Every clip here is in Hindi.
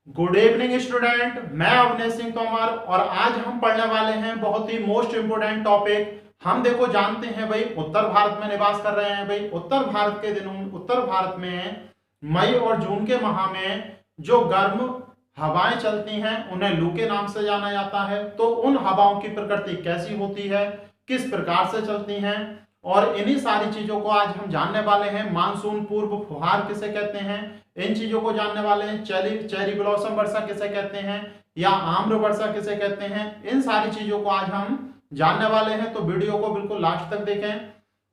Good evening student. मैं अवनीश सिंह तोमर और आज हम पढ़ने वाले हैं बहुत ही मोस्ट इंपोर्टेंट टॉपिक। हम देखो जानते हैं भाई, उत्तर भारत में निवास कर रहे हैं भाई। उत्तर भारत में मई और जून के माह में जो गर्म हवाएं चलती हैं उन्हें लू के नाम से जाना जाता है। तो उन हवाओं की प्रकृति कैसी होती है, किस प्रकार से चलती हैं, और इन्हीं सारी चीजों को आज हम जानने वाले हैं। मानसून पूर्व फुहार किसे कहते हैं, इन चीजों को जानने वाले हैं। चेरी चेरी ब्लॉसम वर्षा किसे कहते हैं या आम्र वर्षा किसे कहते हैं, इन सारी चीजों को आज हम जानने वाले हैं। तो वीडियो को बिल्कुल लास्ट तक देखें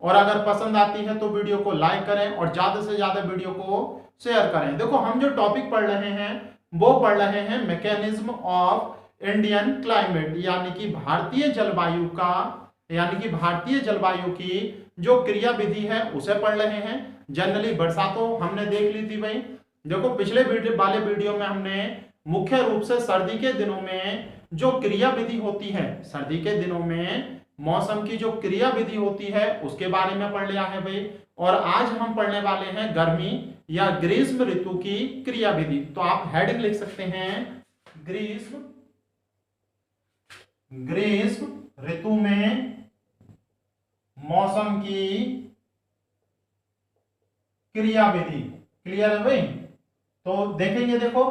और अगर पसंद आती है तो वीडियो को लाइक करें और ज्यादा से ज्यादा वीडियो को शेयर करें। देखो हम जो टॉपिक पढ़ रहे हैं वो पढ़ रहे हैं मैकेनिज्म ऑफ इंडियन क्लाइमेट, यानी कि भारतीय जलवायु की जो क्रिया विधि है उसे पढ़ रहे हैं। जनरली वर्षा तो हमने देख ली थी भाई। देखो पिछले वीडियो में हमने मुख्य रूप से सर्दी के दिनों में जो क्रिया विधि होती है, सर्दी के दिनों में मौसम की जो क्रिया विधि होती है उसके बारे में पढ़ लिया है भाई। और आज हम पढ़ने वाले हैं गर्मी या ग्रीष्म ऋतु की क्रिया विधि। तो आप हेडिंग लिख सकते हैं, ग्रीष्म ऋतु में मौसम की क्रिया विधि। क्लियर है भाई? तो देखेंगे, देखो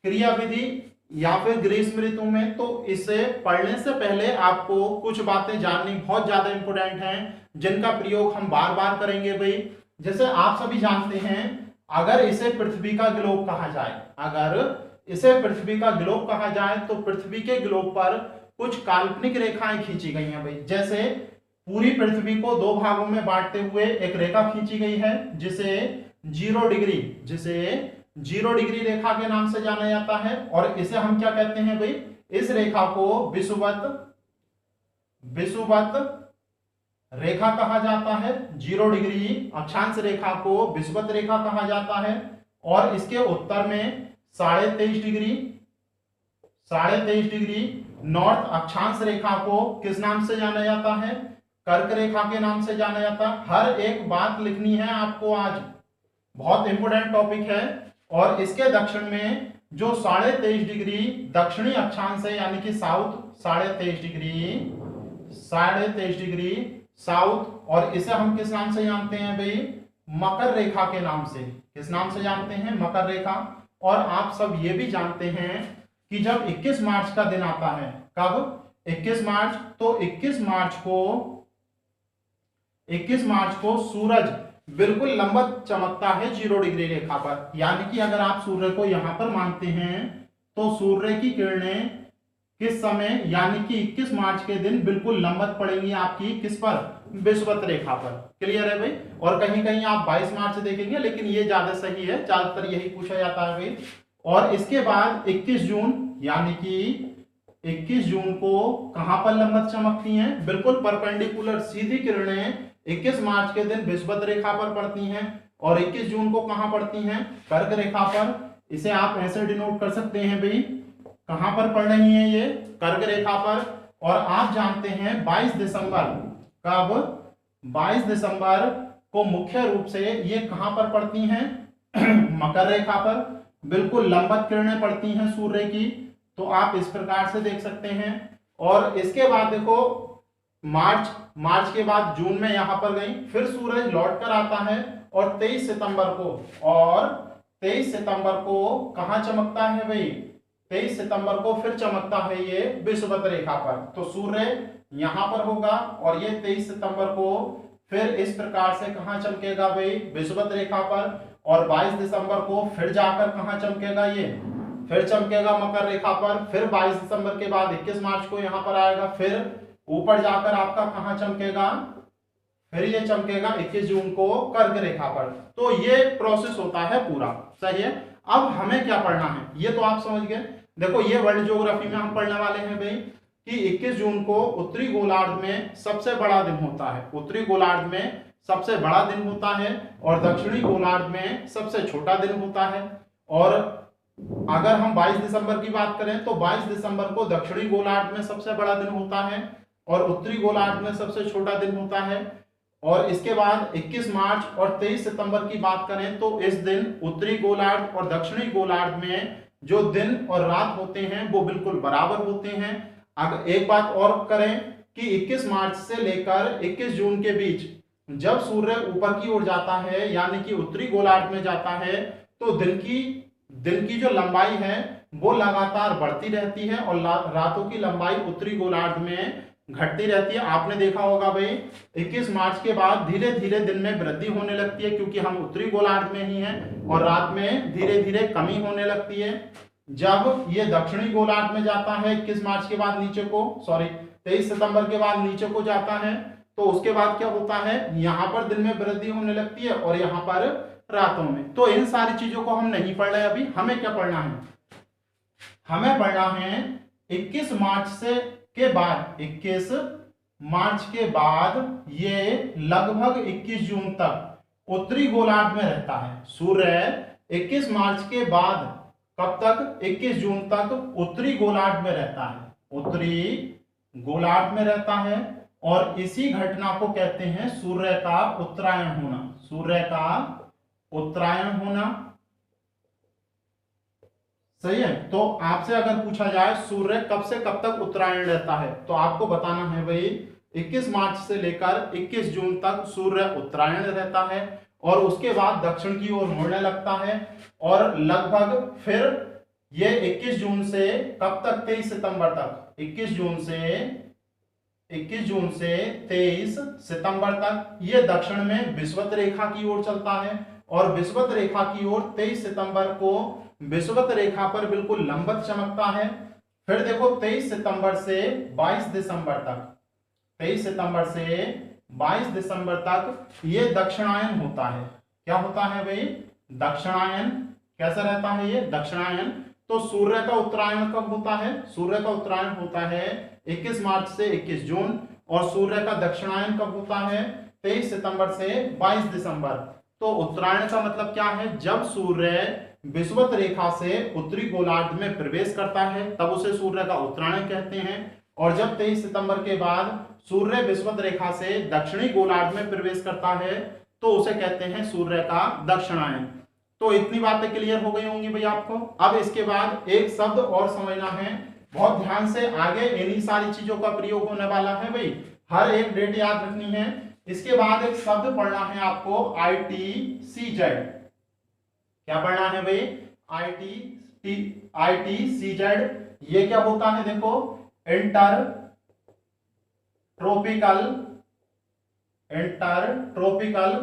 क्रिया विधि या फिर ग्रीष्म ऋतु में, तो इसे पढ़ने से पहले आपको कुछ बातें जाननी बहुत ज्यादा इंपॉर्टेंट हैं जिनका प्रयोग हम बार बार करेंगे भाई। जैसे आप सभी जानते हैं, अगर इसे पृथ्वी का ग्लोब कहा जाए, तो पृथ्वी के ग्लोब पर कुछ काल्पनिक रेखाएं खींची गई हैं भाई। जैसे पूरी पृथ्वी को दो भागों में बांटते हुए एक रेखा खींची गई है जिसे जीरो डिग्री रेखा के नाम से जाना जाता है। और इसे हम क्या कहते हैं भाई, इस रेखा को विषुवत रेखा कहा जाता है। 0 डिग्री अक्षांश रेखा को विषुवत रेखा कहा जाता है। और इसके उत्तर में 23.5 डिग्री नॉर्थ अक्षांश रेखा को किस नाम से जाना जाता है, कर्क रेखा के नाम से जाना जाता है। हर एक बात लिखनी है आपको, आज बहुत इंपोर्टेंट टॉपिक है। और इसके दक्षिण में जो 23.5 डिग्री दक्षिणी अक्षांश है, यानी कि साउथ, 23.5 डिग्री साउथ, और इसे हम किस नाम से जानते हैं भाई, मकर रेखा के नाम से। किस नाम से जानते हैं, मकर रेखा। और आप सब ये भी जानते हैं कि जब 21 मार्च का दिन आता है, कब, 21 मार्च, तो 21 मार्च को सूरज बिल्कुल लंबवत चमकता है 0 डिग्री रेखा पर। यानी कि अगर आप सूर्य को यहां पर मानते हैं तो सूर्य की किरणें किस समय, यानी कि 21 मार्च के दिन बिल्कुल लंबवत पड़ेंगी आपकी किस पर, विषुवत रेखा पर। क्लियर है भाई? और कहीं कहीं आप 22 मार्च देखेंगे, लेकिन ये ज्यादा सही है, ज्यादातर यही पूछा जाता है भाई। और इसके बाद 21 जून, यानी कि 21 जून को कहां पर लंबवत चमकती हैं, बिल्कुल परपेंडिकुलर सीधी किरणें 21 मार्च के दिन विषुवत रेखा पर पड़ती हैं। और 21 जून को कहां पड़ती हैं, कर्क रेखा पर। इसे आप ऐसे डिनोट कर सकते हैं भाई, कहां पर पड़ रही हैं ये, कर्क रेखा पर। और आप जानते हैं 22 दिसंबर, कब, 22 दिसंबर को मुख्य रूप से ये कहां पर पड़ती हैं मकर रेखा पर, बिल्कुल लंबवत किरणें पड़ती हैं सूर्य की। तो आप इस प्रकार से देख सकते हैं। और इसके बाद देखो मार्च के बाद जून में यहां पर गई, फिर सूरज लौट कर आता है और 23 सितंबर को कहां चमकता है भाई, 23 सितंबर को फिर चमकता है ये विषुवत रेखा पर। तो सूर्य यहां पर होगा और ये 23 सितंबर को फिर इस प्रकार से कहां चमकेगा भाई, विषुवत रेखा पर। और 22 दिसंबर को फिर जाकर कहां चमकेगा, ये फिर चमकेगा मकर रेखा पर। फिर 22 दिसंबर के बाद 21 मार्च को यहां पर आएगा, फिर ऊपर जाकर आपका कहां चमकेगा, फिर ये चमकेगा 21 जून को कर्क रेखा पर। तो ये प्रोसेस होता है पूरा, सही है। अब हमें क्या पढ़ना है ये तो आप समझ गए। देखो ये वर्ल्ड ज्योग्राफी में हम पढ़ने वाले हैं भाई कि 21 जून को उत्तरी गोलार्ध में सबसे बड़ा दिन होता है। उत्तरी गोलार्ध में सबसे बड़ा दिन होता है और दक्षिणी गोलार्ध में सबसे छोटा दिन होता है। और अगर हम 22 दिसंबर की बात करें तो 22 दिसंबर को दक्षिणी गोलार्ध में सबसे बड़ा दिन होता है और उत्तरी गोलार्ध में सबसे छोटा दिन होता है। और इसके बाद 21 मार्च और 23 सितंबर की बात करें तो इस दिन उत्तरी गोलार्ध और दक्षिणी गोलार्ध में जो दिन और रात होते हैं वो बिल्कुल बराबर होते हैं। अगर एक बात और करें कि 21 मार्च से लेकर 21 जून के बीच जब सूर्य ऊपर की ओर जाता है यानी कि उत्तरी गोलार्ध में जाता है, तो दिन की जो लंबाई है वो लगातार बढ़ती रहती है और रातों की लंबाई उत्तरी गोलार्ध में घटती रहती है। आपने देखा होगा भाई 21 मार्च के बाद धीरे धीरे दिन में वृद्धि होने लगती है, क्योंकि हम उत्तरी गोलार्ध में ही हैं, और रात में धीरे धीरे कमी होने लगती है। जब ये दक्षिणी गोलार्ध में जाता है 21 मार्च के बाद नीचे को, 23 सितंबर के बाद नीचे को जाता है, तो उसके बाद क्या होता है, यहाँ पर दिन में वृद्धि होने लगती है और यहाँ पर रातों में। तो इन सारी चीजों को हम नहीं पढ़ रहे अभी। हमें क्या पढ़ना है, हमें पढ़ना है 21 मार्च से के बाद, 21 मार्च के बाद ये लगभग 21 जून तक उत्तरी गोलार्ध में रहता है। सूर्य 21 मार्च के बाद कब तक, 21 जून तक उत्तरी गोलार्ध में रहता है, उत्तरी गोलार्ध में रहता है। और इसी घटना को कहते हैं सूर्य का उत्तरायण होना, सूर्य का उत्तरायण होना। सही है। तो आपसे अगर पूछा जाए सूर्य कब से कब तक उत्तरायण रहता है, तो आपको बताना है भाई 21 मार्च से लेकर 21 जून तक सूर्य उत्तरायण रहता है और उसके बाद दक्षिण की ओर मुड़ने लगता है। और लगभग फिर ये 21 जून से कब तक, 23 सितंबर तक, 21 जून से 23 सितंबर तक ये दक्षिण में विषुवत रेखा की ओर चलता है और विषुवत रेखा की ओर 23 सितंबर को विषुवत रेखा पर बिल्कुल लंबवत चमकता है। फिर देखो 23 सितंबर से 22 दिसंबर तक, 23 सितंबर से 22 दिसंबर तक ये दक्षिणायन होता है। क्या होता है भाई, दक्षिणायन। कैसा रहता है ये दक्षिणायन। तो सूर्य का उत्तरायण कब होता है, सूर्य का उत्तरायण होता है 21 मार्च से 21 जून, और सूर्य का दक्षिणायन कब होता है, 23 सितंबर से 22 दिसंबर। तो उत्तरायण का मतलब क्या है, जब सूर्य विषुवत रेखा से उत्तरी गोलार्ध में प्रवेश करता है तब उसे सूर्य का उत्तरायण कहते हैं। और जब 23 सितंबर के बाद सूर्य विषुवत रेखा से दक्षिणी गोलार्ध में प्रवेश करता है तो उसे कहते हैं सूर्य का दक्षिणायन। तो इतनी बातें क्लियर हो गई होंगी भाई आपको। अब इसके बाद एक शब्द और समझना है, बहुत ध्यान से, आगे इन्हीं सारी चीजों का प्रयोग होने वाला है भाई, हर एक डेट याद रखनी है। इसके बाद एक शब्द पढ़ना है आपको ITCZ। क्या पढ़ना है भाई, ITCZ। ये क्या होता है देखो, इंटर ट्रॉपिकल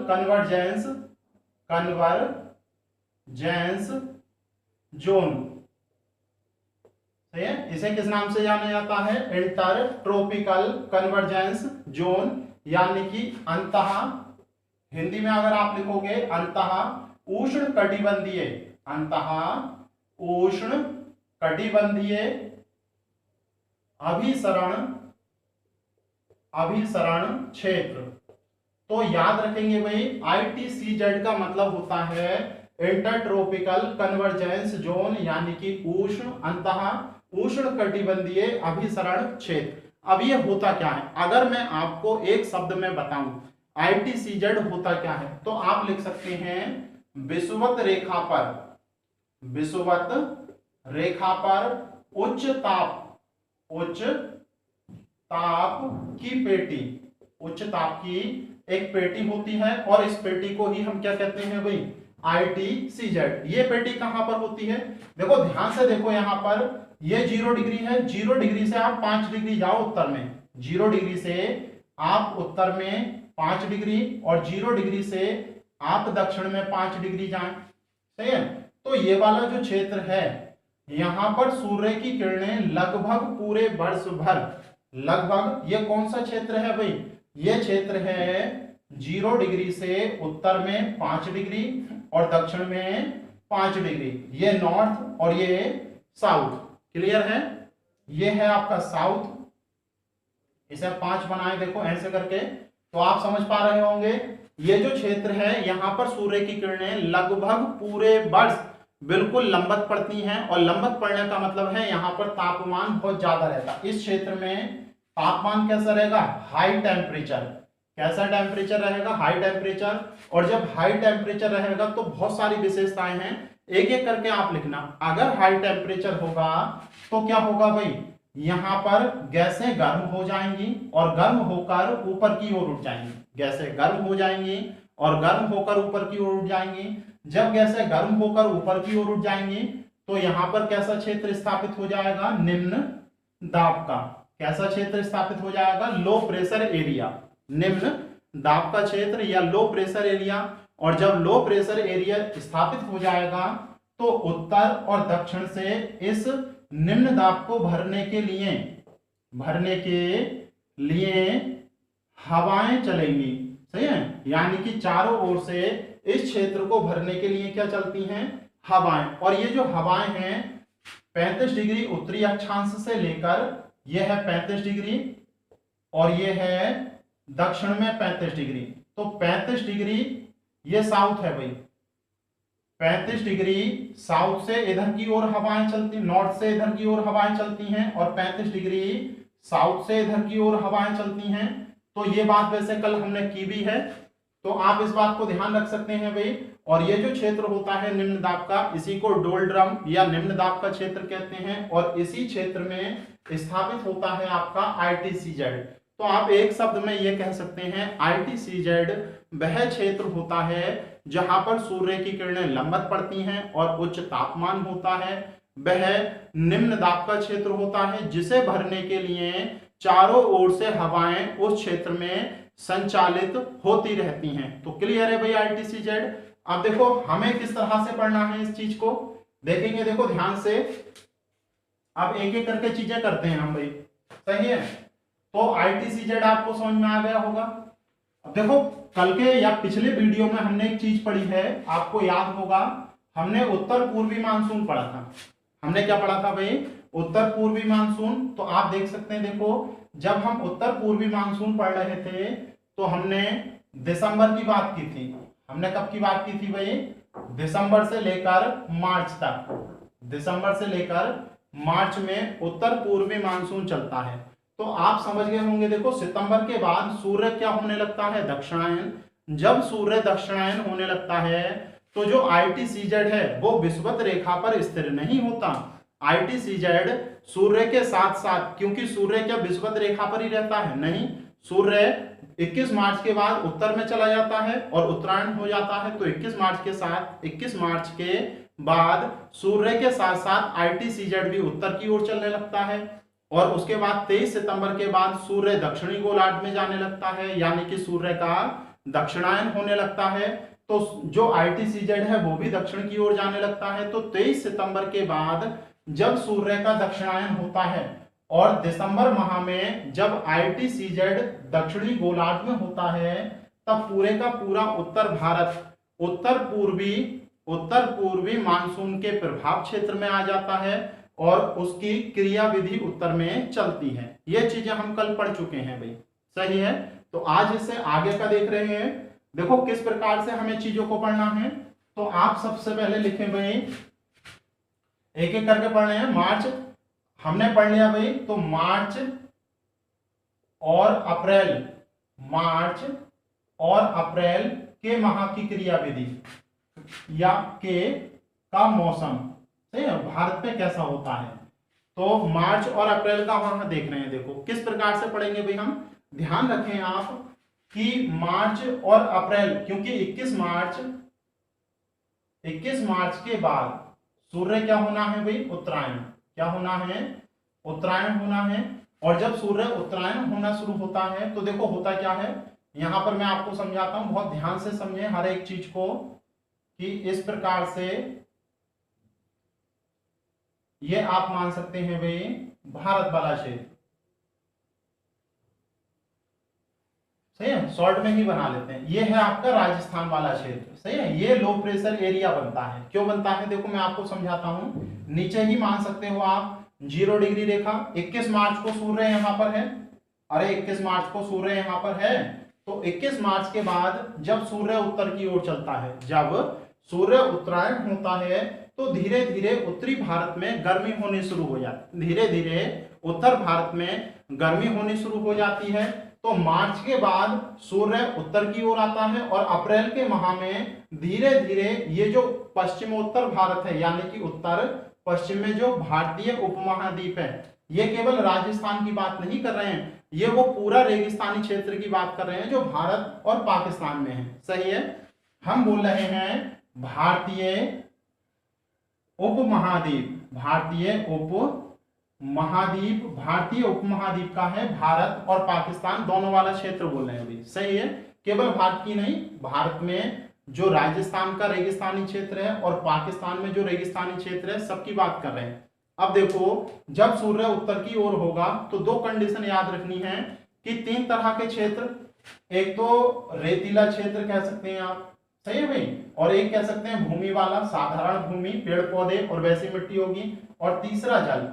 कन्वर्जेंस जोन। सही है। इसे किस नाम से जाना जाता है, इंटर ट्रॉपिकल कन्वर्जेंस जोन, यानी कि अंतः, हिंदी में अगर आप लिखोगे अंतः उष्ण कटिबंधीय अभिसरण क्षेत्र। तो याद रखेंगे भाई ITCZ का मतलब होता है इंटरट्रॉपिकल कन्वर्जेंस जोन, यानी कि उष्ण कटिबंधीय अभिसरण क्षेत्र। अब ये होता क्या है, अगर मैं आपको एक शब्द में बताऊं ITCZ होता क्या है, तो आप लिख सकते हैं विषुवत रेखा पर उच्च ताप की पेटी, उच्च ताप की एक पेटी होती है और इस पेटी को ही हम क्या कहते हैं भाई, ITCZ। ये पेटी कहां पर होती है, देखो ध्यान से देखो, यहां पर ये 0 डिग्री है, 0 डिग्री से आप 5 डिग्री जाओ उत्तर में, 0 डिग्री से आप उत्तर में 5 डिग्री और 0 डिग्री से आप दक्षिण में 5 डिग्री जाएं। सही है। तो ये वाला जो क्षेत्र है, यहां पर सूर्य की किरणें लगभग पूरे वर्ष भर, लगभग, ये कौन सा क्षेत्र है भाई, ये क्षेत्र है 0 डिग्री से उत्तर में 5 डिग्री और दक्षिण में 5 डिग्री, ये नॉर्थ और ये साउथ। क्लियर है। ये है आपका साउथ, इसे 5 बनाए देखो ऐसे करके, तो आप समझ पा रहे होंगे। ये जो क्षेत्र है यहां पर सूर्य की किरणें लगभग पूरे वर्ष बिल्कुल लंबवत पड़ती हैं, और लंबवत पड़ने का मतलब है यहां पर तापमान बहुत ज्यादा रहता है। इस क्षेत्र में तापमान कैसा रहेगा, हाई टेम्परेचर। कैसा टेम्परेचर रहेगा, हाई टेम्परेचर। और जब हाई टेम्परेचर रहेगा तो बहुत सारी विशेषताएं हैं, एक एक करके आप लिखना। अगर हाई टेम्परेचर होगा तो क्या होगा भाई, यहां पर गैसें गर्म हो जाएंगी और गर्म होकर ऊपर की ओर उठ जाएंगी। गैसें गर्म हो जाएंगी और गर्म होकर ऊपर की ओर उठ जाएंगी। जब गैसें गर्म होकर ऊपर की ओर उठ जाएंगी तो यहां पर कैसा क्षेत्र स्थापित हो जाएगा, निम्न दाब का। कैसा क्षेत्र स्थापित हो जाएगा, लो प्रेशर एरिया, निम्न दाब का क्षेत्र या लो प्रेशर एरिया। और जब लो प्रेशर एरिया स्थापित हो जाएगा तो उत्तर और दक्षिण से इस निम्न दाब को भरने के लिए हवाएं चलेंगी। सही है, यानी कि चारों ओर से इस क्षेत्र को भरने के लिए क्या चलती हैं, हवाएं। और ये जो हवाएं हैं 35 डिग्री उत्तरी अक्षांश से लेकर, यह है 35 डिग्री और यह है दक्षिण में 35 डिग्री। तो 35 डिग्री ये साउथ है भाई, 35 डिग्री साउथ से इधर की ओर हवाएं चलती, नॉर्थ से इधर की ओर हवाएं चलती हैं और 35 डिग्री साउथ से इधर की ओर हवाएं चलती हैं। तो ये बात वैसे कल हमने की भी है, तो आप इस बात को ध्यान रख सकते हैं भाई। और ये जो क्षेत्र होता है निम्न दाब का, इसी को डोल्ड्रम या निम्न दाब का क्षेत्र कहते हैं और इसी क्षेत्र में स्थापित होता है आपका ITCZ। तो आप एक शब्द में ये कह सकते हैं ITCZ वह क्षेत्र होता है जहां पर सूर्य की किरणें लंबवत पड़ती हैं और उच्च तापमान होता है। वह निम्न दाब का क्षेत्र होता है जिसे भरने के लिए चारों ओर से हवाएं उस क्षेत्र में संचालित होती रहती हैं। तो क्लियर है भाई ITCZ। अब देखो हमें किस तरह से पढ़ना है इस चीज को, देखेंगे देखो ध्यान से। अब एक एक करके चीजें करते हैं हम भाई, सही है। तो ITCZ आपको समझ में आ गया होगा। अब देखो कल के या पिछले वीडियो में हमने एक चीज पढ़ी है, आपको याद होगा, हमने उत्तर पूर्वी मानसून पढ़ा था। हमने क्या पढ़ा था भाई, उत्तर पूर्वी मानसून। तो आप देख सकते हैं, देखो जब हम उत्तर पूर्वी मानसून पढ़ रहे थे तो हमने दिसंबर की बात की थी। हमने कब की बात की थी भाई, दिसंबर से लेकर मार्च तक। दिसंबर से लेकर मार्च में उत्तर पूर्वी मानसून चलता है। तो आप समझ गए होंगे, देखो सितंबर के बाद सूर्य क्या होने लगता है, दक्षिणायन। जब सूर्य दक्षिणायन होने लगता है तो जो ITCZ है वो विषुवत रेखा पर स्थिर नहीं होता। ITCZ सूर्य के साथ साथ, क्योंकि सूर्य क्या विषुवत रेखा पर ही रहता है, नहीं, सूर्य 21 मार्च के बाद उत्तर में चला जाता है और उत्तरायण हो जाता है। तो 21 मार्च के बाद सूर्य के साथ साथ ITCZ भी उत्तर की ओर चलने लगता है और उसके बाद 23 सितंबर के बाद सूर्य दक्षिणी गोलार्ध में जाने लगता है, यानी कि सूर्य का दक्षिणायन होने लगता है। तो जो ITCZ है वो भी दक्षिण की ओर जाने लगता है। तो 23 सितंबर के बाद जब सूर्य का दक्षिणायन होता है और दिसंबर माह में जब ITCZ दक्षिणी गोलार्ध में होता है, तब पूरे का पूरा उत्तर भारत उत्तर पूर्वी मानसून के प्रभाव क्षेत्र में आ जाता है और उसकी क्रियाविधि उत्तर में चलती है। ये चीजें हम कल पढ़ चुके हैं भाई, सही है। तो आज इससे आगे का देख रहे हैं, देखो किस प्रकार से हमें चीजों को पढ़ना है। तो आप सबसे पहले लिखें भाई, एक एक करके पढ़ रहे हैं। मार्च हमने पढ़ लिया भाई, तो मार्च और अप्रैल के माह की क्रियाविधि या का मौसम, सही है, भारत में कैसा होता है। तो मार्च और अप्रैल का माह देख रहे हैं। देखो किस प्रकार से पढ़ेंगे भाई हम, ध्यान रखें आप कि मार्च और अप्रैल, क्योंकि 21 मार्च के बाद सूर्य क्या होना है भाई, उत्तरायण। क्या होना है, उत्तरायण होना है। और जब सूर्य उत्तरायण होना शुरू होता है तो देखो होता क्या है, यहां पर मैं आपको समझाता हूं, बहुत ध्यान से समझें हर एक चीज को, कि इस प्रकार से ये आप मान सकते हैं भाई भारत वाला क्षेत्र, सही है, शॉर्ट में ही बना लेते हैं। ये है आपका राजस्थान वाला क्षेत्र, सही है। ये लो प्रेशर एरिया बनता है। क्यों बनता है, देखो मैं आपको समझाता हूं। नीचे ही मान सकते हो आप 0 डिग्री रेखा। 21 मार्च को सूर्य यहां पर है, अरे 21 मार्च को सूर्य यहां पर है। तो 21 मार्च के बाद जब सूर्य उत्तर की ओर चलता है, जब सूर्य उत्तरायण होता है, तो धीरे धीरे उत्तरी भारत में गर्मी होनी शुरू हो जाती है। धीरे धीरे उत्तर भारत में गर्मी होनी शुरू हो जाती है। तो मार्च के बाद सूर्य उत्तर की ओर आता है और अप्रैल के माह में धीरे धीरे ये जो पश्चिमोत्तर भारत है, यानी कि उत्तर पश्चिम में जो भारतीय उपमहाद्वीप है, ये केवल राजस्थान की बात नहीं कर रहे हैं, ये वो पूरा रेगिस्तानी क्षेत्र की बात कर रहे हैं जो भारत और पाकिस्तान में है। सही है, हम बोल रहे हैं भारतीय उपमहाद्वीप, भारतीय उपमहाद्वीप, भारतीय उपमहाद्वीप का है भारत और पाकिस्तान दोनों वाला क्षेत्र बोल रहे हैं अभी। सही है, केवल भारत की नहीं, भारत में जो राजस्थान का रेगिस्तानी क्षेत्र है और पाकिस्तान में जो रेगिस्तानी क्षेत्र है, सबकी बात कर रहे हैं। अब देखो, जब सूर्य उत्तर की ओर होगा तो दो कंडीशन याद रखनी है कि तीन तरह के क्षेत्र, एक तो रेतीला क्षेत्र कह सकते हैं आप, सही है भाई, और एक कह सकते हैं भूमि वाला, साधारण भूमि, पेड़ पौधे और वैसी मिट्टी होगी, और तीसरा जल।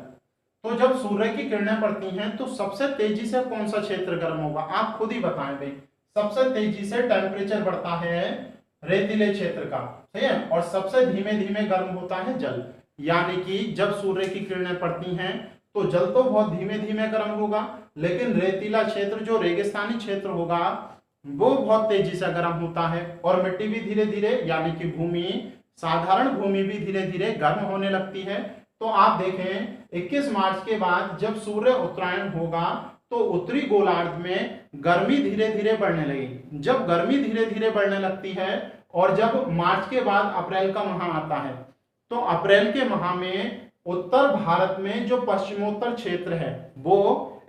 तो जब सूर्य की किरणें पड़ती हैं तो सबसे तेजी से कौन सा क्षेत्र गर्म होगा, आप खुद ही बताएं भाई। सबसे तेजी से टेम्परेचर बढ़ता है रेतीले क्षेत्र का, सही है, और सबसे धीमे धीमे गर्म होता है जल। यानी कि जब सूर्य की किरणें पड़ती हैं तो जल तो बहुत धीमे धीमे गर्म होगा, लेकिन रेतीला क्षेत्र जो रेगिस्तानी क्षेत्र होगा वो बहुत तेजी से गर्म होता है, और मिट्टी भी धीरे धीरे, यानी कि भूमि, साधारण भूमि भी धीरे धीरे गर्म होने लगती है। तो आप देखें 21 मार्च के बाद जब सूर्य उत्तरायण होगा तो उत्तरी गोलार्ध में गर्मी धीरे धीरे बढ़ने लगेगी। जब गर्मी धीरे धीरे बढ़ने लगती है और जब मार्च के बाद अप्रैल का माह आता है तो अप्रैल के माह में उत्तर भारत में जो पश्चिमोत्तर क्षेत्र है वो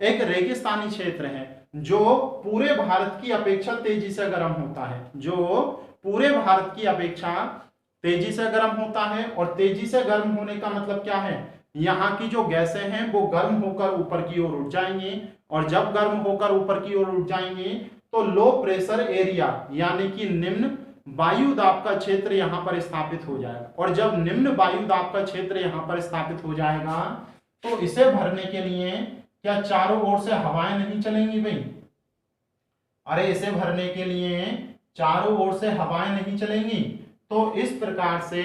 एक रेगिस्तानी क्षेत्र है जो पूरे भारत की अपेक्षा तेजी से गर्म होता है, जो पूरे भारत की अपेक्षा तेजी से गर्म होता है। और तेजी से गर्म होने का मतलब क्या है, यहाँ की जो गैसें हैं वो गर्म होकर ऊपर की ओर उठ जाएंगी, और जब गर्म होकर ऊपर की ओर उठ जाएंगी तो लो प्रेशर एरिया, यानी कि निम्न वायु दाब का क्षेत्र यहाँ पर स्थापित हो जाएगा। और जब निम्न वायु दाब का क्षेत्र यहाँ पर स्थापित हो जाएगा तो इसे भरने के लिए क्या चारों ओर से हवाएं नहीं चलेंगी भाई? अरे इसे भरने के लिए चारों ओर से हवाएं नहीं चलेंगी। तो इस प्रकार से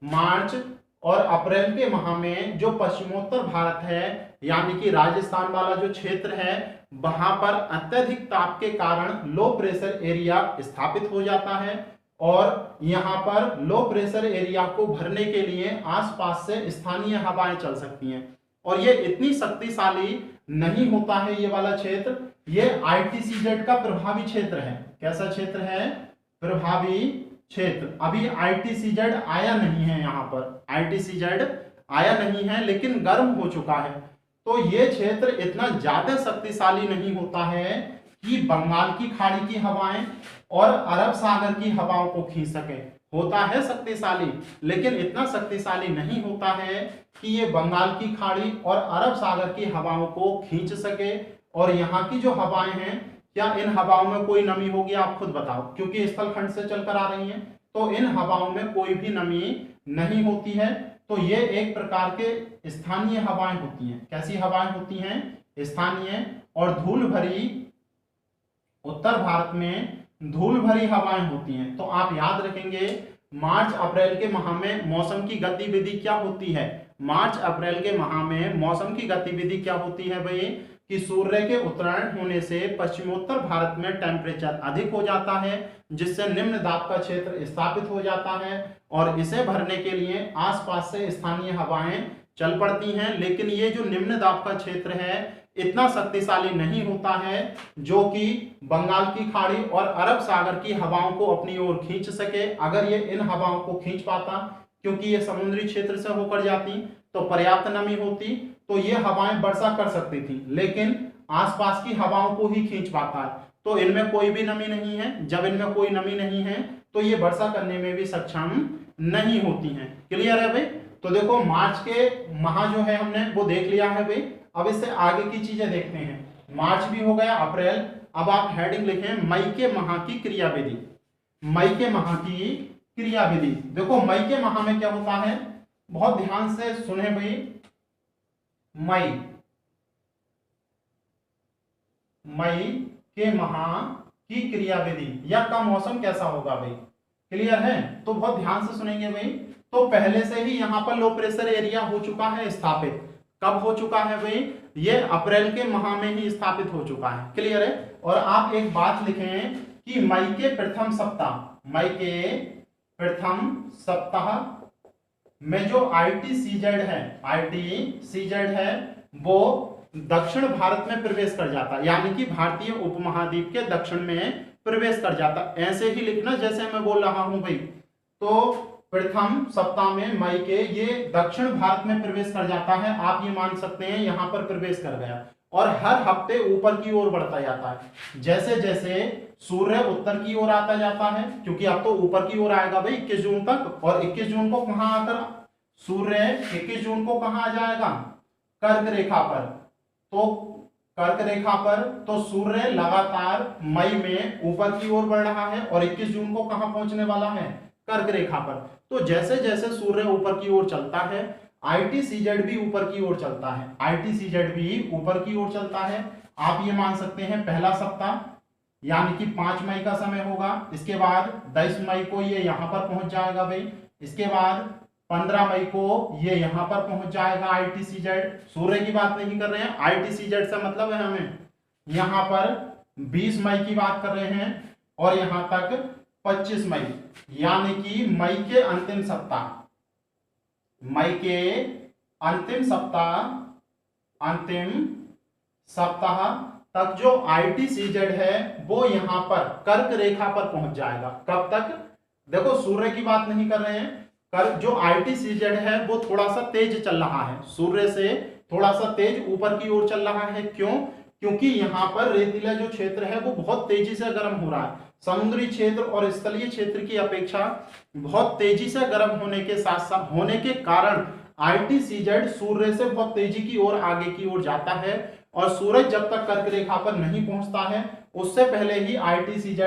मार्च और अप्रैल के माह में जो पश्चिमोत्तर भारत है, यानी कि राजस्थान वाला जो क्षेत्र है, वहां पर अत्यधिक ताप के कारण लो प्रेशर एरिया स्थापित हो जाता है, और यहाँ पर लो प्रेशर एरिया को भरने के लिए आसपास से स्थानीय हवाएं चल सकती हैं। और ये इतनी शक्तिशाली नहीं होता है ये वाला क्षेत्र, ये ITCZ का प्रभावी क्षेत्र है। कैसा क्षेत्र है? प्रभावी क्षेत्र। अभी ITCZ आया नहीं है, यहाँ पर ITCZ आया नहीं है लेकिन गर्म हो चुका है। तो ये क्षेत्र इतना ज्यादा शक्तिशाली नहीं होता है कि बंगाल की खाड़ी की हवाएं और अरब सागर की हवाओं को खींच सके। होता है शक्तिशाली, लेकिन इतना शक्तिशाली नहीं होता है कि ये बंगाल की खाड़ी और अरब सागर की हवाओं को खींच सके। और यहाँ की जो हवाएं हैं, क्या इन हवाओं में कोई नमी होगी? आप खुद बताओ, क्योंकि स्थलखंड से चलकर आ रही हैं तो इन हवाओं में कोई भी नमी नहीं होती है। तो ये एक प्रकार के स्थानीय हवाएं होती हैं। कैसी हवाएं होती हैं? स्थानीय। और धूल भरी, उत्तर भारत में धूल भरी हवाएं होती हैं। तो आप याद रखेंगे मार्च अप्रैल के माह में मौसम की गतिविधि क्या होती है? मार्च अप्रैल के माह में मौसम की गतिविधि क्या होती है भाई? कि सूर्य के उत्तरायण होने से पश्चिमोत्तर भारत में टेम्परेचर अधिक हो जाता है, जिससे निम्न दाब का क्षेत्र स्थापित हो जाता है, और इसे भरने के लिए आसपास से स्थानीय हवाएं चल पड़ती हैं। लेकिन ये जो निम्न दाब का क्षेत्र है इतना शक्तिशाली नहीं होता है जो कि बंगाल की खाड़ी और अरब सागर की हवाओं को अपनी ओर खींच सके। अगर ये इन हवाओं को खींच पाता, क्योंकि ये समुद्री क्षेत्र से होकर जाती, तो पर्याप्त नमी होती तो ये हवाएं वर्षा कर सकती थी, लेकिन आसपास की हवाओं को ही खींच पाता है। तो इनमें कोई भी नमी नहीं है। जब इनमें कोई नमी नहीं है तो ये वर्षा करने में भी सक्षम नहीं होती हैं। क्लियर है भाई? तो देखो मार्च के माह जो है हमने वो देख लिया है भाई। अब इससे आगे की चीजें देखते हैं। मार्च भी हो गया, अप्रैल। अब आप हेडिंग लिखें मई के माह की क्रियाविधि। मई के माह की क्रियाविधि। देखो मई के माह में क्या होता है, बहुत ध्यान से सुने भाई। मई के माह की क्रियाविधि या का मौसम कैसा होगा भाई? क्लियर है? तो बहुत ध्यान से सुनेंगे भाई। तो पहले से ही यहाँ पर लो प्रेशर एरिया हो चुका है स्थापित। कब हो चुका है भाई? ये अप्रैल के माह में ही स्थापित हो चुका है। क्लियर है? और आप एक बात लिखें कि मई के प्रथम सप्ताह में जो ITCZ है वो दक्षिण भारत में प्रवेश कर जाता है, यानी कि भारतीय उपमहाद्वीप के दक्षिण में प्रवेश कर जाता। ऐसे ही लिखना जैसे मैं बोल रहा हूं भाई। तो प्रथम सप्ताह में मई के ये दक्षिण भारत में प्रवेश कर जाता है। आप ये मान सकते हैं यहां पर प्रवेश कर गया और हर हफ्ते ऊपर की ओर बढ़ता जाता है। जैसे जैसे सूर्य उत्तर की ओर आता जाता है, क्योंकि अब तो ऊपर की ओर आएगा भाई 21 जून तक, और 21 जून को कहां आकर सूर्य 21 जून को कहां आ जाएगा? कर्क रेखा पर। तो कर्क रेखा पर तो सूर्य लगातार मई में ऊपर की ओर बढ़ रहा है और 21 जून को कहां पहुंचने वाला है? कर्क रेखा पर। तो जैसे जैसे सूर्य ऊपर की ओर चलता है ITCZ भी ऊपर की ओर चलता है, ITCZ भी ऊपर की ओर चलता है। आप ये मान सकते हैं पहला सप्ताह यानी कि 5 मई का समय होगा। इसके बाद 22 मई को ये यहां पर पहुंच जाएगा भाई। इसके बाद 15 मई को ये यहां पर पहुंच जाएगा ITCZ। सूर्य की बात नहीं कर रहे हैं, ITCZ से मतलब है हमें यहां पर 20 मई की बात कर रहे हैं और यहां तक 25 मई, यानी कि मई के अंतिम सप्ताह तक जो ITCZ है वो यहां पर कर्क रेखा पर पहुंच जाएगा। कब तक? देखो सूर्य की बात नहीं कर रहे हैं, कर्क जो ITCZ है वो थोड़ा सा तेज चल रहा है, सूर्य से थोड़ा सा तेज ऊपर की ओर चल रहा है। क्यों? क्योंकि यहाँ पर रेतीला जो क्षेत्र है वो बहुत तेजी से गर्म हो रहा है। समुद्री क्षेत्र और स्थलीय क्षेत्र की अपेक्षा बहुत तेजी से गर्म होने के साथ साथ होने के कारण ITCZ सूर्य से बहुत तेजी की ओर आगे की ओर जाता है और सूरज जब तक कर्क रेखा पर नहीं पहुंचता है उससे पहले ही ITCZ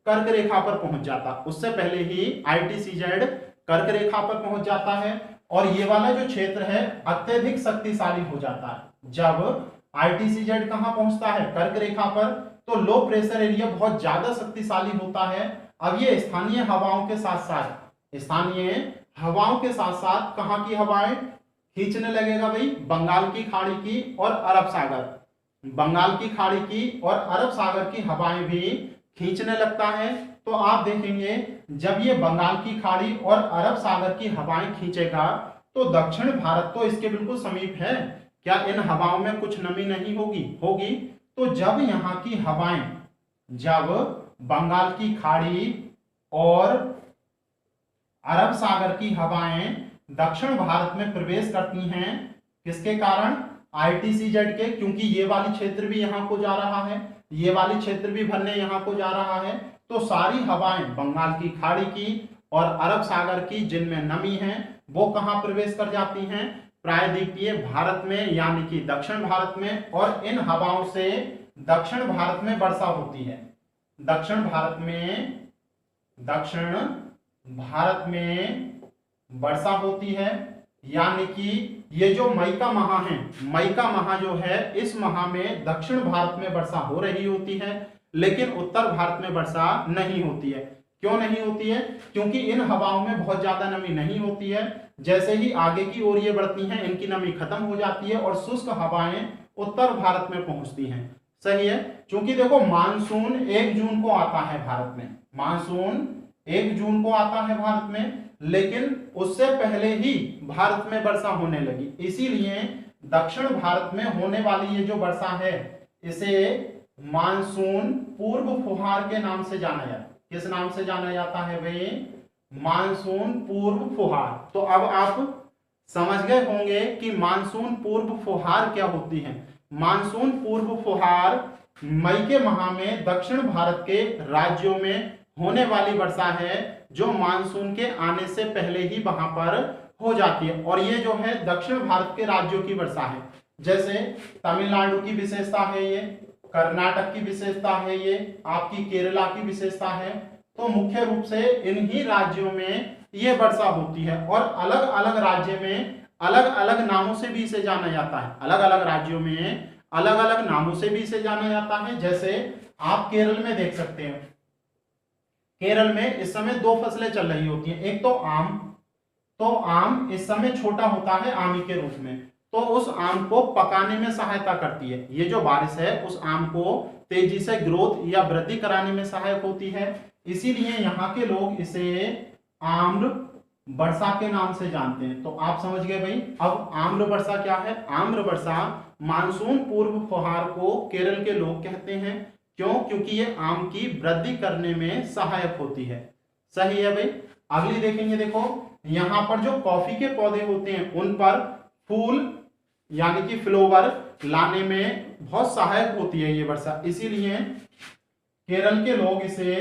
कर्क रेखा पर पहुंच जाता, उससे पहले ही ITCZ कर्क रेखा पर पहुंच जाता है और ये वाला जो क्षेत्र है अत्यधिक शक्तिशाली हो जाता है। जब ITCZ कहां पहुंचता है? कर्क रेखा पर, तो लो प्रेशर एरिया बहुत ज्यादा शक्तिशाली होता है। अब ये स्थानीय हवाओं के साथ साथ कहां की हवाएं खींचने लगेगा भाई? बंगाल की खाड़ी की और अरब सागर की हवाएं भी खींचने लगता है। तो आप देखेंगे जब ये बंगाल की खाड़ी और अरब सागर की हवाएं खींचेगा तो दक्षिण भारत तो इसके बिल्कुल समीप है, क्या इन हवाओं में कुछ नमी नहीं होगी? तो जब यहाँ की हवाएं, जब बंगाल की खाड़ी और अरब सागर की हवाएं दक्षिण भारत में प्रवेश करती हैं, किसके कारण? ITCZ के, क्योंकि ये वाली क्षेत्र भी यहाँ को जा रहा है, ये वाली क्षेत्र भी भरने यहाँ को जा रहा है। तो सारी हवाएं बंगाल की खाड़ी की और अरब सागर की जिनमें नमी है वो कहाँ प्रवेश कर जाती हैं? प्रायद्वीपीय भारत में, यानी कि दक्षिण भारत में, और इन हवाओं से दक्षिण भारत में वर्षा होती है। दक्षिण भारत में वर्षा होती है, यानी कि ये जो मई का माह जो है इस माह में दक्षिण भारत में वर्षा हो रही होती है, लेकिन उत्तर भारत में वर्षा नहीं होती है। क्यों नहीं होती है? क्योंकि इन हवाओं में बहुत ज्यादा नमी नहीं होती है। जैसे ही आगे की ओर ये बढ़ती हैं इनकी नमी खत्म हो जाती है और शुष्क हवाएं उत्तर भारत में पहुंचती हैं। सही है? क्योंकि देखो मानसून 1 जून को आता है भारत में, मानसून 1 जून को आता है भारत में, लेकिन उससे पहले ही भारत में वर्षा होने लगी। इसीलिए दक्षिण भारत में होने वाली ये जो वर्षा है इसे मानसून पूर्व फुहार के नाम से जाना जाता है। किस नाम से जाना जाता है भाई? मानसून पूर्व फुहार। तो अब आप समझ गए होंगे कि मानसून पूर्व फुहार क्या होती है। मानसून पूर्व फुहार मई के माह में दक्षिण भारत के राज्यों में होने वाली वर्षा है जो मानसून के आने से पहले ही वहां पर हो जाती है। और ये जो है दक्षिण भारत के राज्यों की वर्षा है, जैसे तमिलनाडु की विशेषता है, ये कर्नाटक की विशेषता है, ये आपकी केरला की विशेषता है। तो मुख्य रूप से इन्हीं राज्यों में ये वर्षा होती है और अलग अलग राज्य में अलग अलग नामों से भी इसे जाना जाता है। अलग अलग राज्यों में अलग अलग नामों से भी इसे जाना जाता है। जैसे आप केरल में देख सकते हैं, केरल में इस समय 2 फसलें चल रही होती हैं। एक तो आम, तो आम इस समय छोटा होता है आमी के रूप में, तो उस आम को पकाने में सहायता करती है। ये जो बारिश है उस आम को तेजी से ग्रोथ या वृद्धि कराने में सहायक होती है, इसीलिए यहाँ के लोग इसे आम्र वर्षा के नाम से जानते हैं। तो आप समझ गए भाई। अब आम्र वर्षा क्या है? आम्र वर्षा मानसून पूर्व फुहार को केरल के लोग कहते हैं। क्यों? क्योंकि ये आम की वृद्धि करने में सहायक होती है। सही है भाई। अगली देखेंगे, देखो यहाँ पर जो कॉफी के पौधे होते हैं उन पर फूल यानी कि फ्लोवर लाने में बहुत सहायक होती है ये वर्षा, इसीलिए केरल के लोग इसे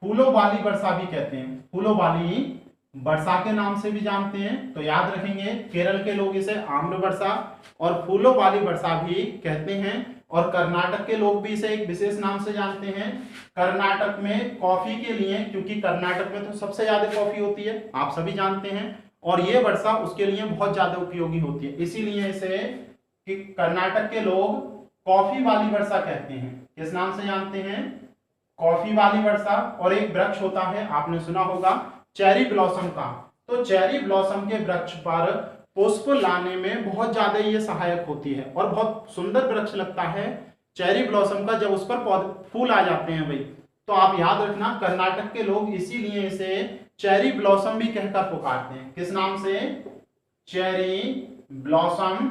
फूलों वाली वर्षा भी कहते हैं। फूलों वाली वर्षा के नाम से भी जानते हैं। तो याद रखेंगे, केरल के लोग इसे आम्र वर्षा और फूलों वाली वर्षा भी कहते हैं। और कर्नाटक के लोग भी इसे एक विशेष नाम से जानते हैं। कर्नाटक में कॉफी के लिए, क्योंकि कर्नाटक में तो सबसे ज्यादा कॉफी होती है, आप सभी जानते हैं, और ये वर्षा उसके लिए बहुत ज्यादा उपयोगी होती है, इसीलिए इसे कि कर्नाटक के लोग कॉफी वाली वर्षा कहते हैं। किस नाम से जानते हैं? कॉफी वाली वर्षा। और एक वृक्ष होता है, आपने सुना होगा, चेरी ब्लॉसम का। तो चेरी ब्लॉसम के वृक्ष पर पुष्प लाने में बहुत ज्यादा ये सहायक होती है और बहुत सुंदर वृक्ष लगता है चेरी ब्लॉसम का जब उस पर फूल आ जाते हैं भाई। तो आप याद रखना, कर्नाटक के लोग इसीलिए इसे चेरी ब्लॉसम भी कहकर पुकारते हैं। किस नाम से? चेरी ब्लॉसम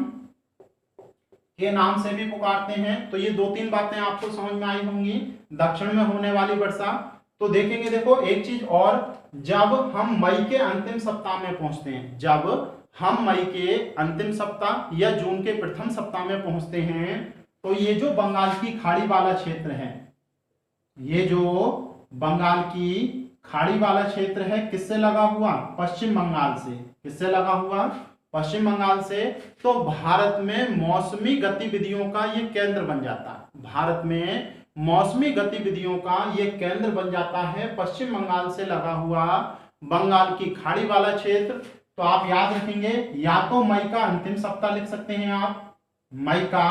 के नाम से भी पुकारते हैं। तो ये दो तीन बातें आपको समझ में आई होंगी। दक्षिण में होने वाली वर्षा। तो देखेंगे, देखो एक चीज और, जब हम मई के अंतिम सप्ताह में पहुंचते हैं, जब हम मई के अंतिम सप्ताह या जून के प्रथम सप्ताह में पहुंचते हैं, तो ये जो बंगाल की खाड़ी वाला क्षेत्र है, ये जो बंगाल की खाड़ी वाला क्षेत्र है, किससे लगा हुआ? पश्चिम बंगाल से। किससे लगा हुआ? पश्चिम बंगाल से। तो भारत में मौसमी गतिविधियों का ये केंद्र बन जाता है। भारत में मौसमी गतिविधियों का ये केंद्र बन जाता है पश्चिम बंगाल से लगा हुआ बंगाल की खाड़ी वाला क्षेत्र। तो आप याद रखेंगे, या तो मई का अंतिम सप्ताह लिख सकते हैं आप, मई का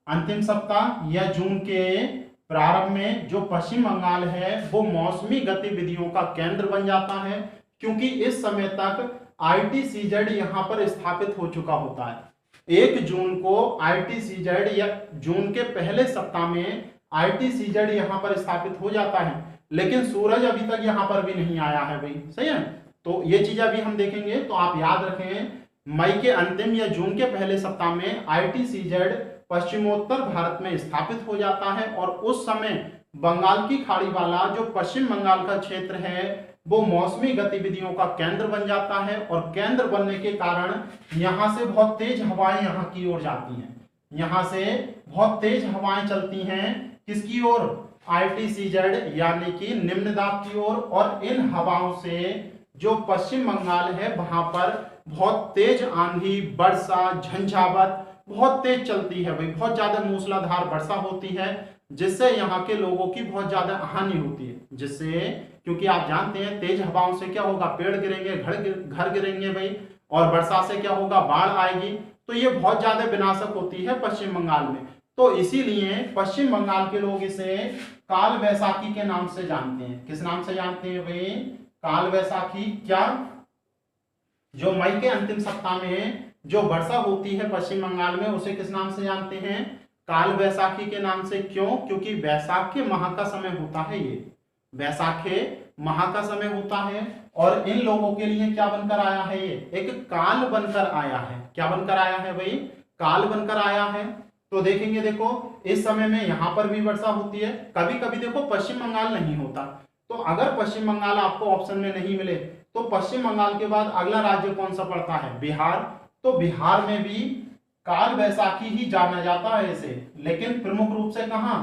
अंतिम सप्ताह, या जून के प्रारंभ में जो पश्चिम बंगाल है वो मौसमी गतिविधियों का केंद्र बन जाता है, क्योंकि इस समय तक ITCZ यहाँ पर स्थापित हो चुका होता है। 1 जून को ITCZ या जून के पहले सप्ताह में ITCZ यहाँ पर स्थापित हो जाता है, लेकिन सूरज अभी तक यहाँ पर भी नहीं आया है भाई। सही है। तो ये चीज अभी हम देखेंगे। तो आप याद रखें, मई के अंतिम या जून के पहले सप्ताह में ITCZ पश्चिमोत्तर भारत में स्थापित हो जाता है, और उस समय बंगाल की खाड़ी वाला जो पश्चिम बंगाल का क्षेत्र है वो मौसमी गतिविधियों का केंद्र बन जाता है, और केंद्र बनने के कारण यहाँ से बहुत तेज हवाएं यहाँ की ओर जाती हैं। यहाँ से बहुत तेज हवाएं चलती हैं किसकी ओर? ITCZ यानी कि निम्न दाब की ओर। और इन हवाओं से जो पश्चिम बंगाल है वहां पर बहुत तेज आंधी, वर्षा, झंझावत बहुत तेज चलती है भाई, बहुत ज्यादा मूसलाधार वर्षा होती है, जिससे यहाँ के लोगों की बहुत ज्यादा हानि होती है। जिससे, क्योंकि आप जानते हैं तेज हवाओं से क्या होगा? पेड़ गिरेंगे, घर गिरेंगे भाई, और वर्षा से क्या होगा? बाढ़ आएगी। तो ये बहुत ज्यादा विनाशक होती है पश्चिम बंगाल में। तो इसीलिए पश्चिम बंगाल के लोग इसे काल वैसाखी के नाम से जानते हैं। किस नाम से जानते हैं भाई? काल वैसाखी। क्या? जो मई के अंतिम सप्ताह में जो वर्षा होती है पश्चिम बंगाल में, उसे किस नाम से जानते हैं? काल वैसाखी के नाम से। क्यों? क्योंकि वैशाख के माह का समय होता है, ये वैशाखे माह का समय होता है, और इन लोगों के लिए क्या बनकर आया है? ये एक काल बनकर आया है। क्या बनकर आया है भाई? काल बनकर आया है। तो देखेंगे, देखो इस समय में यहाँ पर भी वर्षा होती है, कभी कभी देखो पश्चिम बंगाल नहीं होता। तो अगर पश्चिम बंगाल आपको ऑप्शन में नहीं मिले तो पश्चिम बंगाल के बाद अगला राज्य कौन सा पड़ता है? बिहार। तो बिहार में भी काल वैसाखी ही जाना जाता है इसे, लेकिन प्रमुख रूप से कहां?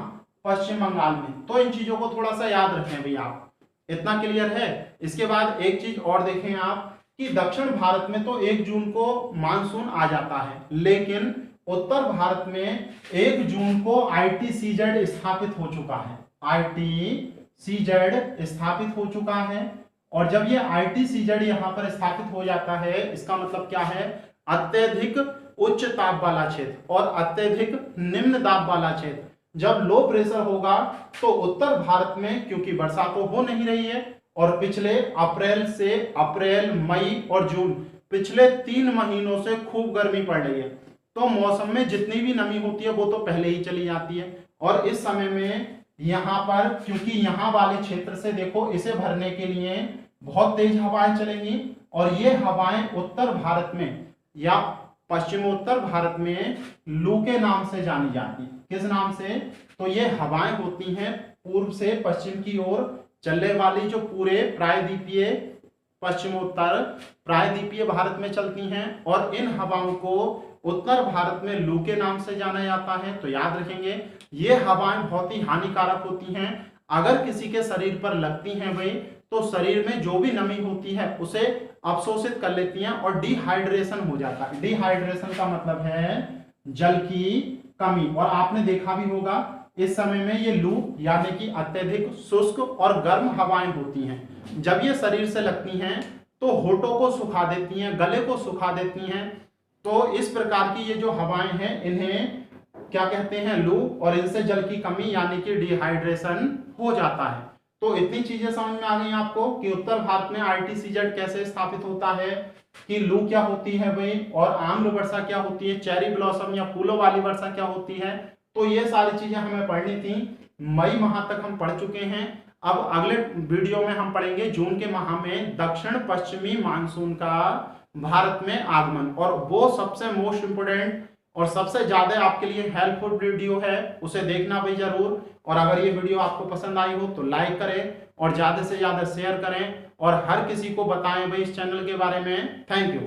पश्चिम बंगाल में। तो इन चीजों को थोड़ा सा याद रखें भैया आप। इतना क्लियर है? इसके बाद एक चीज और देखें आप कि दक्षिण भारत में तो 1 जून को मानसून आ जाता है, लेकिन उत्तर भारत में 1 जून को ITCZ स्थापित हो चुका है। ITCZ स्थापित हो चुका है, और जब ये ITCZ यहाँ पर स्थापित हो जाता है, इसका मतलब क्या है? अत्यधिक उच्च ताप वाला क्षेत्र और अत्यधिक निम्न दाब वाला क्षेत्र। जब लो प्रेशर होगा तो उत्तर भारत में, क्योंकि वर्षा तो हो नहीं रही है, और पिछले अप्रैल, मई और जून पिछले 3 महीनों से खूब गर्मी पड़ रही है, तो मौसम में जितनी भी नमी होती है वो तो पहले ही चली जाती है। और इस समय में यहाँ पर, क्योंकि यहाँ वाले क्षेत्र से देखो इसे भरने के लिए बहुत तेज हवाएं चलेंगी, और ये हवाएं उत्तर भारत में या पश्चिमोत्तर भारत में लू के नाम से जानी जाती। किस नाम से? तो ये हवाएं होती हैं पूर्व से पश्चिम की ओर चलने वाली, जो पूरे प्रायद्वीपीय पश्चिमोत्तर प्रायद्वीपीय भारत में चलती हैं, और इन हवाओं को उत्तर भारत में लू के नाम से जाना जाता है। तो याद रखेंगे, ये हवाएं बहुत ही हानिकारक होती हैं। अगर किसी के शरीर पर लगती हैं भाई, तो शरीर में जो भी नमी होती है उसे अवशोषित कर लेती हैं और डिहाइड्रेशन हो जाता है। डिहाइड्रेशन का मतलब है जल की कमी। और आपने देखा भी होगा इस समय में ये लू यानी कि अत्यधिक शुष्क और गर्म हवाएं होती हैं। जब ये शरीर से लगती हैं तो होठों को सुखा देती हैं, गले को सुखा देती हैं। तो इस प्रकार की ये जो हवाएं हैं इन्हें क्या कहते हैं? लू, और इनसे जल की कमी यानी कि डिहाइड्रेशन हो जाता है। तो इतनी चीजें समझ में आ गई आपको कि उत्तर भारत में RTCZ कैसे स्थापित होता है, कि लू क्या होती है भाई, और आम्ल वर्षा क्या होती है, चेरी ब्लॉसम या फूलों वाली वर्षा क्या होती है। तो ये सारी चीजें हमें पढ़नी थी। मई माह तक हम पढ़ चुके हैं। अब अगले वीडियो में हम पढ़ेंगे जून के माह में दक्षिण पश्चिमी मानसून का भारत में आगमन, और वो सबसे मोस्ट इंपोर्टेंट और सबसे ज्यादा आपके लिए हेल्पफुल वीडियो है, उसे देखना भाई जरूर। और अगर ये वीडियो आपको पसंद आई हो तो लाइक करें और ज्यादा से ज्यादा शेयर करें, और हर किसी को बताएं भाई इस चैनल के बारे में। Thank you.